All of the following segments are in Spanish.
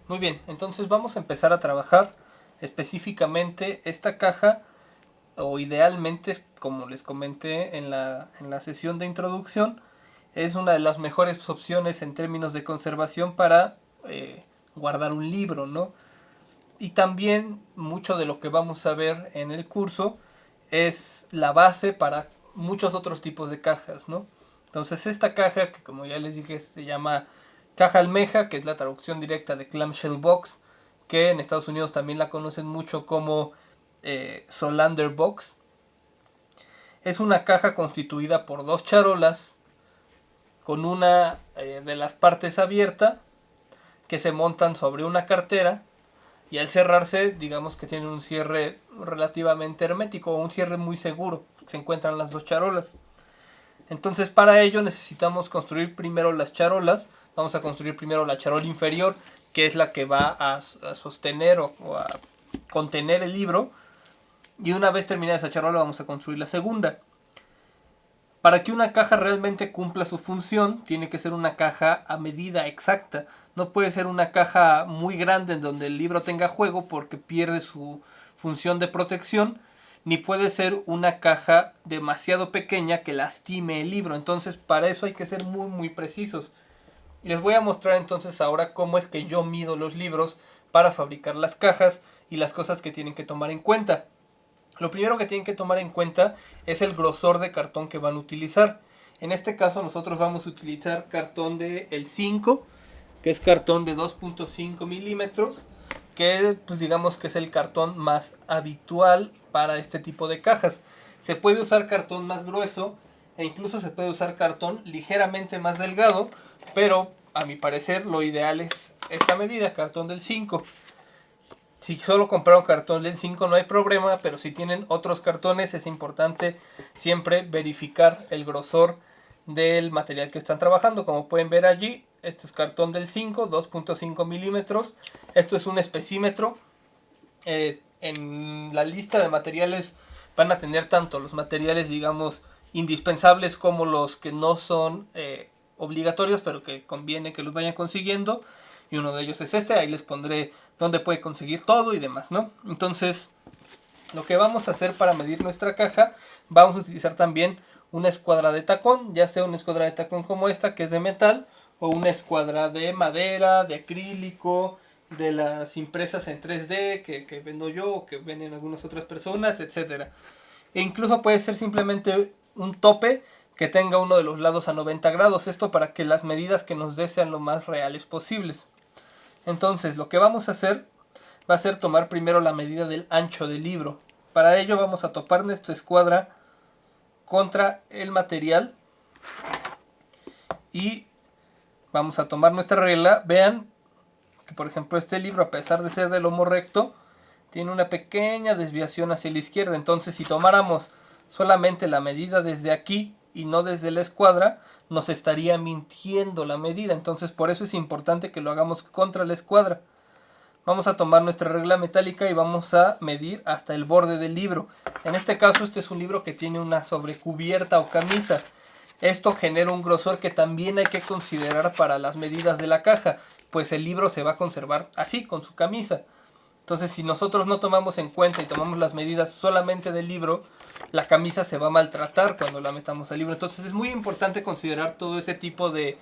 Muy bien, entonces vamos a empezar a trabajar específicamente esta caja, o idealmente, como les comenté en la sesión de introducción, es una de las mejores opciones en términos de conservación para guardar un libro, ¿no? Y también mucho de lo que vamos a ver en el curso es la base para muchos otros tipos de cajas, ¿no? Entonces esta caja, que como ya les dije se llama caja almeja, que es la traducción directa de clamshell box, que en Estados Unidos también la conocen mucho como Solander box. Es una caja constituida por dos charolas con una de las partes abierta que se montan sobre una cartera, y al cerrarse, digamos que tiene un cierre relativamente hermético o un cierre muy seguro. Se encuentran las dos charolas. Entonces para ello necesitamos construir primero las charolas. Vamos a construir primero la charola inferior, que es la que va a sostener o a contener el libro. Y una vez terminada esa charola vamos a construir la segunda. Para que una caja realmente cumpla su función, tiene que ser una caja a medida exacta. No puede ser una caja muy grande en donde el libro tenga juego porque pierde su función de protección, ni puede ser una caja demasiado pequeña que lastime el libro. Entonces, para eso hay que ser muy precisos. Les voy a mostrar entonces ahora cómo es que yo mido los libros para fabricar las cajas y las cosas que tienen que tomar en cuenta. Lo primero que tienen que tomar en cuenta es el grosor de cartón que van a utilizar. En este caso nosotros vamos a utilizar cartón de el 5, que es cartón de 2.5 milímetros, que pues digamos que es el cartón más habitual para este tipo de cajas. Se puede usar cartón más grueso e incluso se puede usar cartón ligeramente más delgado, pero a mi parecer lo ideal es esta medida, cartón del 5. Si solo compraron cartón del 5 no hay problema, pero si tienen otros cartones es importante siempre verificar el grosor del material que están trabajando. Como pueden ver allí, este es cartón del 5, 2.5 milímetros. Esto es un especímetro. En la lista de materiales van a tener tanto los materiales, digamos, indispensables como los que no son obligatorios, pero que conviene que los vayan consiguiendo. Y uno de ellos es este, ahí les pondré dónde puede conseguir todo y demás, ¿no? Entonces, lo que vamos a hacer para medir nuestra caja, vamos a utilizar también una escuadra de tacón, ya sea una escuadra de tacón como esta, que es de metal, o una escuadra de madera, de acrílico, de las impresas en 3D que vendo yo o que venden algunas otras personas, etcétera. E incluso puede ser simplemente un tope que tenga uno de los lados a 90 grados, esto para que las medidas que nos dé sean lo más reales posibles. Entonces, lo que vamos a hacer va a ser tomar primero la medida del ancho del libro. Para ello vamos a topar nuestra escuadra contra el material y vamos a tomar nuestra regla. Vean que por ejemplo este libro, a pesar de ser de lomo recto, tiene una pequeña desviación hacia la izquierda. Entonces si tomáramos solamente la medida desde aquí y no desde la escuadra, nos estaría mintiendo la medida. Entonces por eso es importante que lo hagamos contra la escuadra. Vamos a tomar nuestra regla metálica y vamos a medir hasta el borde del libro. En este caso este es un libro que tiene una sobrecubierta o camisa. Esto genera un grosor que también hay que considerar para las medidas de la caja, pues el libro se va a conservar así, con su camisa. Entonces, si nosotros no tomamos en cuenta y tomamos las medidas solamente del libro, la camisa se va a maltratar cuando la metamos al libro. Entonces, es muy importante considerar todo ese tipo de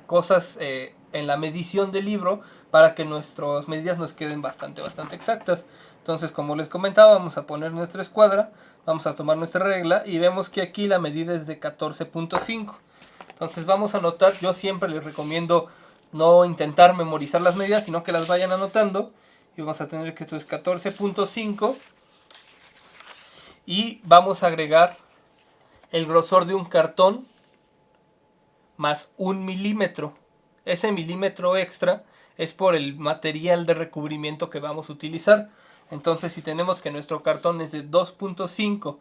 cosas en la medición del libro para que nuestras medidas nos queden bastante exactas. Entonces, como les comentaba, vamos a poner nuestra escuadra, vamos a tomar nuestra regla y vemos que aquí la medida es de 14.5. Entonces vamos a anotar, yo siempre les recomiendo no intentar memorizar las medidas, sino que las vayan anotando. Y vamos a tener que esto es 14.5. Y vamos a agregar el grosor de un cartón más 1 milímetro. Ese milímetro extra es por el material de recubrimiento que vamos a utilizar. Entonces si tenemos que nuestro cartón es de 2.5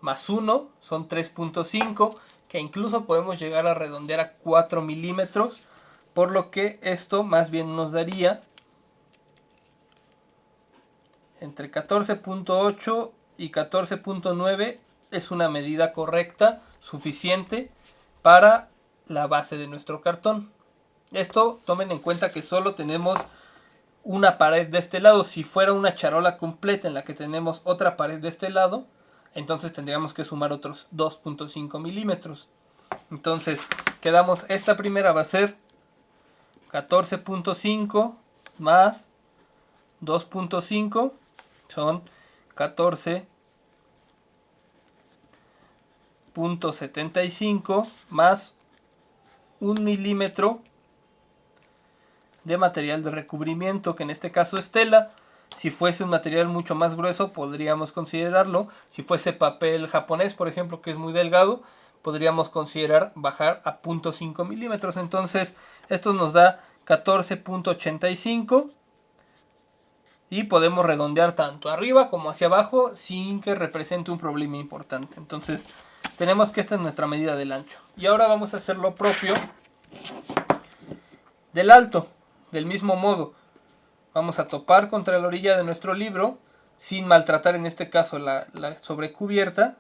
más 1 son 3.5, que incluso podemos llegar a redondear a 4 milímetros, por lo que esto más bien nos daría entre 14.8 y 14.9. Es una medida correcta, suficiente para la base de nuestro cartón. Esto tomen en cuenta que solo tenemos una pared de este lado. Si fuera una charola completa en la que tenemos otra pared de este lado, entonces tendríamos que sumar otros 2.5 milímetros. Entonces quedamos, esta primera va a ser 14.5 más 2.5 son 14.75 más 1 milímetro de material de recubrimiento, que en este caso es tela. Si fuese un material mucho más grueso podríamos considerarlo. Si fuese papel japonés, por ejemplo, que es muy delgado, podríamos considerar bajar a 0.5 milímetros. Entonces esto nos da 14.85 y podemos redondear tanto arriba como hacia abajo sin que represente un problema importante. Entonces tenemos que esta es nuestra medida del ancho. Y ahora vamos a hacer lo propio del alto. Del mismo modo, vamos a topar contra la orilla de nuestro libro sin maltratar en este caso la sobrecubierta.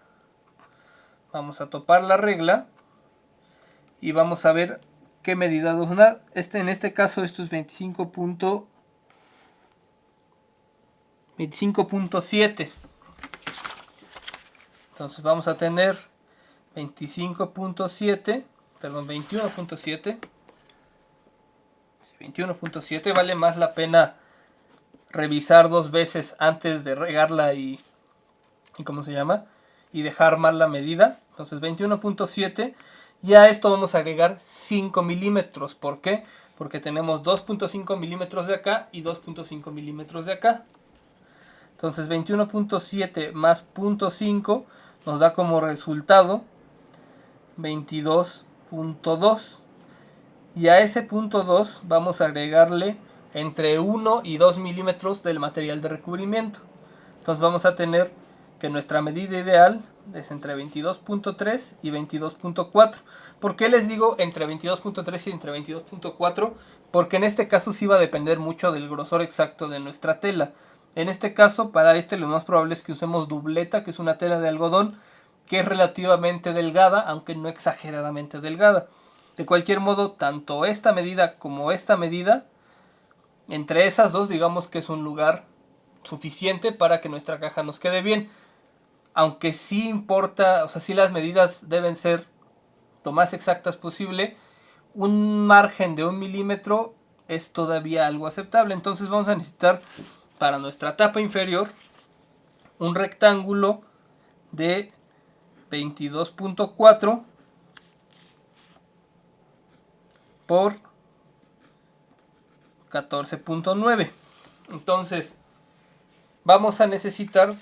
Vamos a topar la regla y vamos a ver qué medida nos da. En este caso esto es 25.7. Entonces vamos a tener 21.7. 21.7. Vale más la pena revisar 2 veces antes de regarla y ¿cómo se llama? Y dejar mal la medida. Entonces 21.7. Y a esto vamos a agregar 5 milímetros. ¿Por qué? Porque tenemos 2.5 milímetros de acá y 2.5 milímetros de acá. Entonces 21.7 más 0.5 nos da como resultado 22.2. Y a ese 0.2 vamos a agregarle entre 1 y 2 milímetros del material de recubrimiento. Entonces vamos a tener que nuestra medida ideal es entre 22.3 y 22.4. ¿Por qué les digo entre 22.3 y entre 22.4? Porque en este caso sí va a depender mucho del grosor exacto de nuestra tela. En este caso, para lo más probable es que usemos dubleta, que es una tela de algodón que es relativamente delgada, aunque no exageradamente delgada. De cualquier modo, tanto esta medida como esta medida, entre esas dos, digamos que es un lugar suficiente para que nuestra caja nos quede bien. Aunque sí importa, o sea, sí las medidas deben ser lo más exactas posible, un margen de 1 milímetro es todavía algo aceptable. Entonces vamos a necesitar para nuestra tapa inferior un rectángulo de 22.4 por 14.9. Entonces vamos a necesitar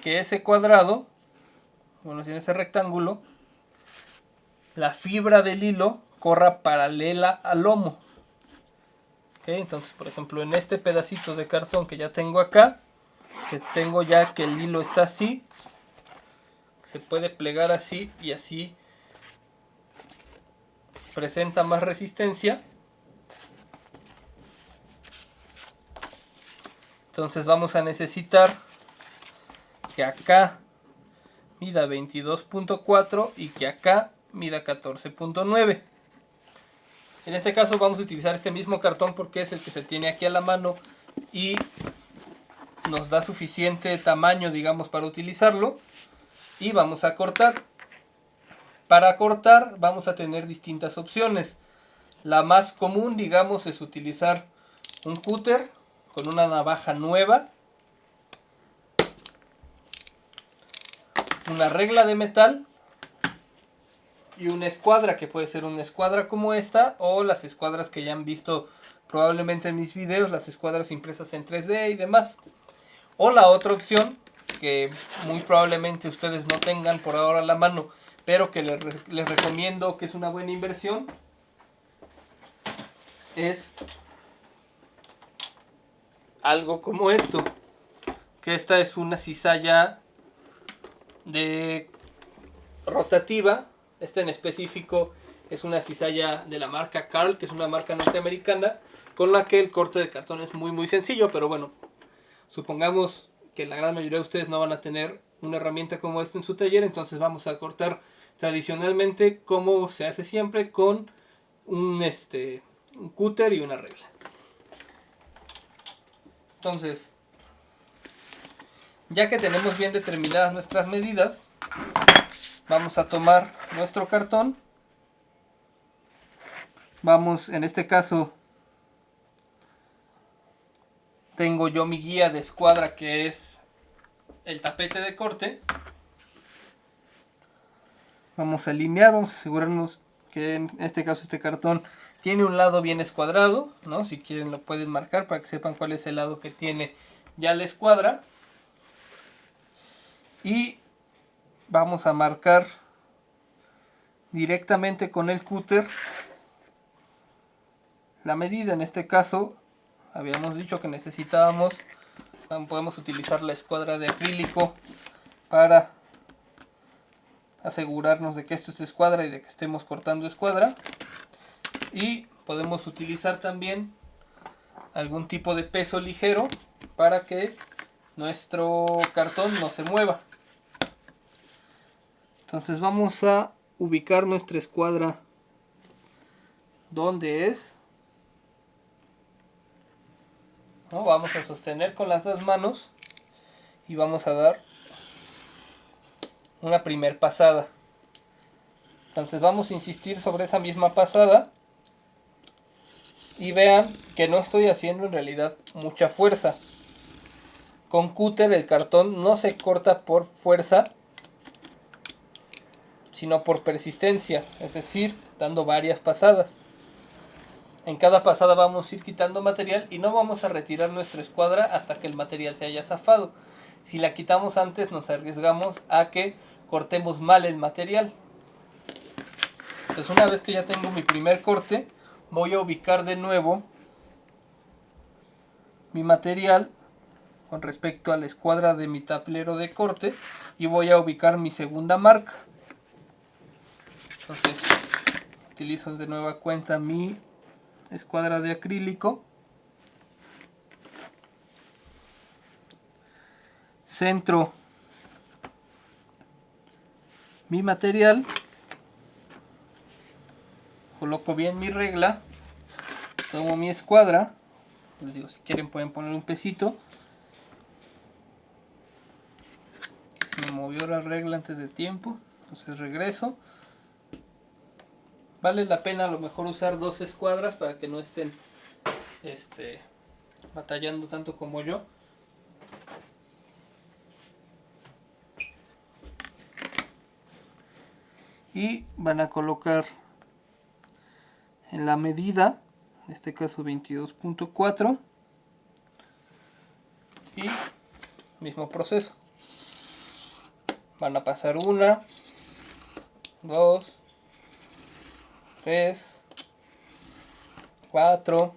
que ese cuadrado, bueno, en ese rectángulo, la fibra del hilo corra paralela al lomo. ¿Okay? Entonces, por ejemplo, en este pedacito de cartón que ya tengo acá, que tengo ya que el hilo está así, se puede plegar así y así presenta más resistencia. Entonces vamos a necesitar que acá mida 22.4 y que acá mida 14.9. En este caso vamos a utilizar este mismo cartón porque es el que se tiene aquí a la mano y nos da suficiente tamaño, digamos, para utilizarlo. Y vamos a cortar. Para cortar vamos a tener distintas opciones. La más común, digamos, es utilizar un cúter con una navaja nueva, una regla de metal y una escuadra, que puede ser una escuadra como esta o las escuadras que ya han visto probablemente en mis videos, las escuadras impresas en 3D y demás. O la otra opción, que muy probablemente ustedes no tengan por ahora a la mano, pero que les recomiendo, que es una buena inversión, es algo como esto, que esta es una cizalla de rotativa. Esta en específico es una cizalla de la marca Carl, que es una marca norteamericana, con la que el corte de cartón es muy sencillo. Pero bueno, supongamos que la gran mayoría de ustedes no van a tener una herramienta como esta en su taller, entonces vamos a cortar tradicionalmente como se hace siempre, con un cúter y una regla. Entonces, ya que tenemos bien determinadas nuestras medidas, vamos a tomar nuestro cartón. Vamos, en este caso, tengo yo mi guía de escuadra, que es el tapete de corte. Vamos a alinear, vamos a asegurarnos que en este caso este cartón tiene un lado bien escuadrado, ¿no? Si quieren lo pueden marcar para que sepan cuál es el lado que tiene ya la escuadra. Y vamos a marcar directamente con el cúter la medida. En este caso habíamos dicho que necesitábamos, podemos utilizar la escuadra de acrílico para asegurarnos de que esto es escuadra y de que estemos cortando escuadra. Y podemos utilizar también algún tipo de peso ligero para que nuestro cartón no se mueva. Entonces vamos a ubicar nuestra escuadra donde es, ¿no? Vamos a sostener con las dos manos y vamos a dar una primer pasada. Entonces vamos a insistir sobre esa misma pasada y vean que no estoy haciendo en realidad mucha fuerza. Con cúter el cartón no se corta por fuerza, sino por persistencia, es decir, dando varias pasadas. En cada pasada vamos a ir quitando material y no vamos a retirar nuestra escuadra hasta que el material se haya zafado. Si la quitamos antes nos arriesgamos a que cortemos mal el material. Entonces una vez que ya tengo mi primer corte, voy a ubicar de nuevo mi material con respecto a la escuadra de mi tablero de corte y voy a ubicar mi segunda marca. Entonces utilizo de nueva cuenta mi escuadra de acrílico, centro mi material, coloco bien mi regla, tomo mi escuadra, les digo, si quieren pueden poner un pesito. Se me movió la regla antes de tiempo, entonces regreso. Vale la pena a lo mejor usar dos escuadras para que no estén batallando tanto como yo. Y van a colocar en la medida, en este caso 22.4, y mismo proceso. Van a pasar 1, 2, 3, 4,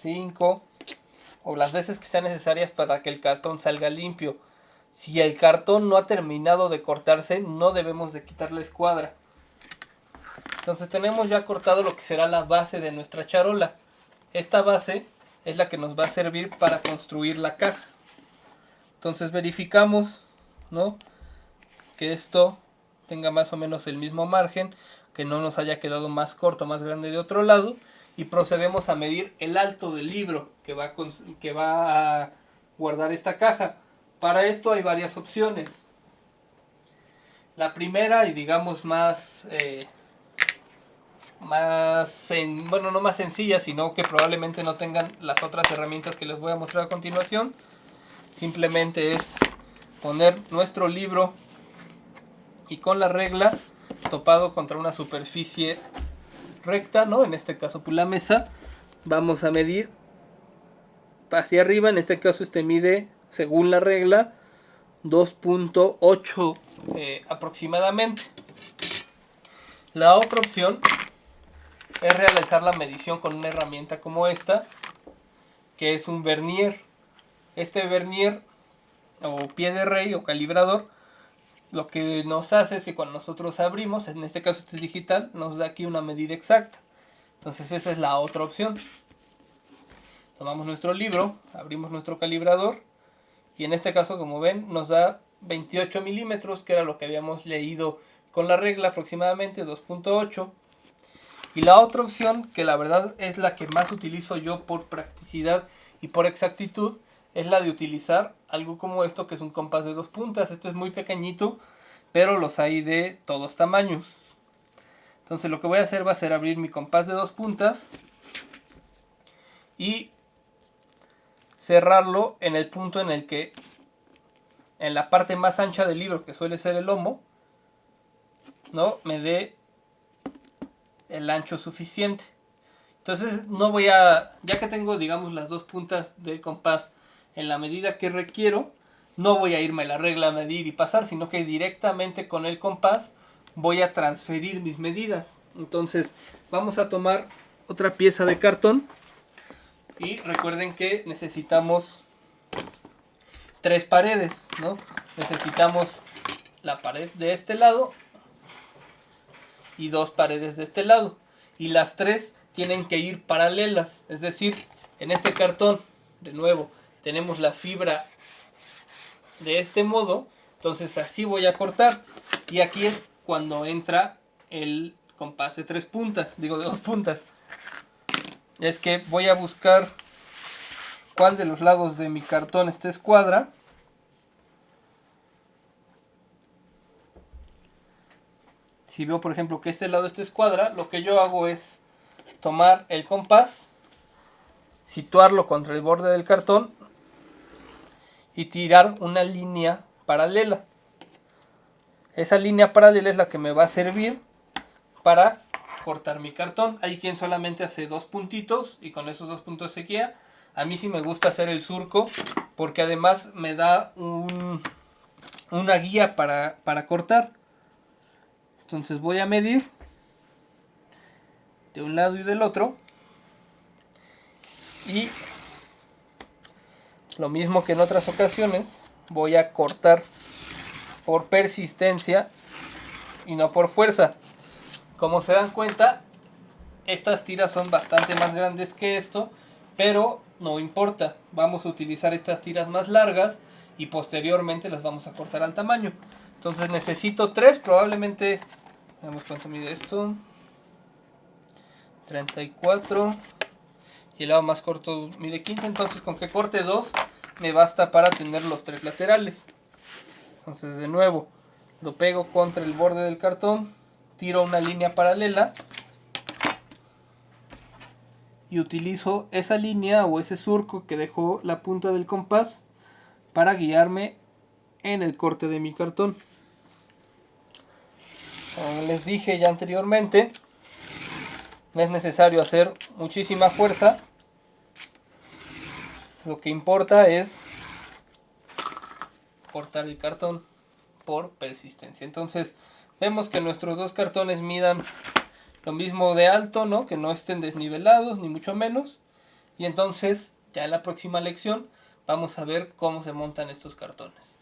5 o las veces que sean necesarias para que el cartón salga limpio. Si el cartón no ha terminado de cortarse, no debemos de quitar la escuadra. Entonces tenemos ya cortado lo que será la base de nuestra charola. Esta base es la que nos va a servir para construir la caja. Entonces verificamos, ¿no?, que esto tenga más o menos el mismo margen, que no nos haya quedado más corto, más grande de otro lado, y procedemos a medir el alto del libro que va a guardar esta caja. Para esto hay varias opciones. La primera y digamos no más sencilla, sino que probablemente no tengan las otras herramientas que les voy a mostrar a continuación. Simplemente es poner nuestro libro y con la regla topado contra una superficie recta, ¿no? En este caso pues la mesa. Vamos a medir hacia arriba, en este caso mide según la regla 2.8 aproximadamente. La otra opción es realizar la medición con una herramienta como esta, que es un vernier. Este vernier o pie de rey o calibrador lo que nos hace es que cuando nosotros abrimos, en este caso este es digital, nos da aquí una medida exacta. Entonces esa es la otra opción. Tomamos nuestro libro, abrimos nuestro calibrador y en este caso, como ven, nos da 28 milímetros, que era lo que habíamos leído con la regla, aproximadamente 2.8. Y la otra opción, que la verdad es la que más utilizo yo por practicidad y por exactitud, es la de utilizar algo como esto, que es un compás de 2 puntas. Esto es muy pequeñito, pero los hay de todos tamaños. Entonces lo que voy a hacer va a ser abrir mi compás de 2 puntas y cerrarlo en el punto en el que, en la parte más ancha del libro, que suele ser el lomo, ¿no?, me dé el ancho suficiente. Entonces no voy a, ya que tengo, digamos, las dos puntas del compás en la medida que requiero, no voy a irme a la regla a medir y pasar, sino que directamente con el compás voy a transferir mis medidas. Entonces vamos a tomar otra pieza de cartón y recuerden que necesitamos 3 paredes, ¿no? Necesitamos la pared de este lado y 2 paredes de este lado, y las 3 tienen que ir paralelas. Es decir, en este cartón, de nuevo, tenemos la fibra de este modo, entonces así voy a cortar, y aquí es cuando entra el compás de 3 puntas, digo de 2 puntas. Es que voy a buscar cuál de los lados de mi cartón está escuadra. Si veo, por ejemplo, que este lado está escuadra, lo que yo hago es tomar el compás, situarlo contra el borde del cartón y tirar una línea paralela. Esa línea paralela es la que me va a servir para cortar mi cartón. Hay quien solamente hace 2 puntitos y con esos 2 puntos se guía. A mí sí me gusta hacer el surco porque además me da una guía para cortar. Entonces voy a medir de un lado y del otro. Y lo mismo que en otras ocasiones, voy a cortar por persistencia y no por fuerza. Como se dan cuenta, estas tiras son bastante más grandes que esto, pero no importa. Vamos a utilizar estas tiras más largas y posteriormente las vamos a cortar al tamaño. Entonces necesito 3, probablemente, veamos cuánto mide esto, 34, y el lado más corto mide 15, entonces con que corte 2 me basta para tener los 3 laterales. Entonces de nuevo lo pego contra el borde del cartón, tiro una línea paralela y utilizo esa línea o ese surco que dejó la punta del compás para guiarme en el corte de mi cartón. Como les dije ya anteriormente, no es necesario hacer muchísima fuerza. Lo que importa es cortar el cartón por persistencia. Entonces vemos que nuestros dos cartones midan lo mismo de alto, ¿no? Que no estén desnivelados ni mucho menos. Y entonces ya en la próxima lección vamos a ver cómo se montan estos cartones.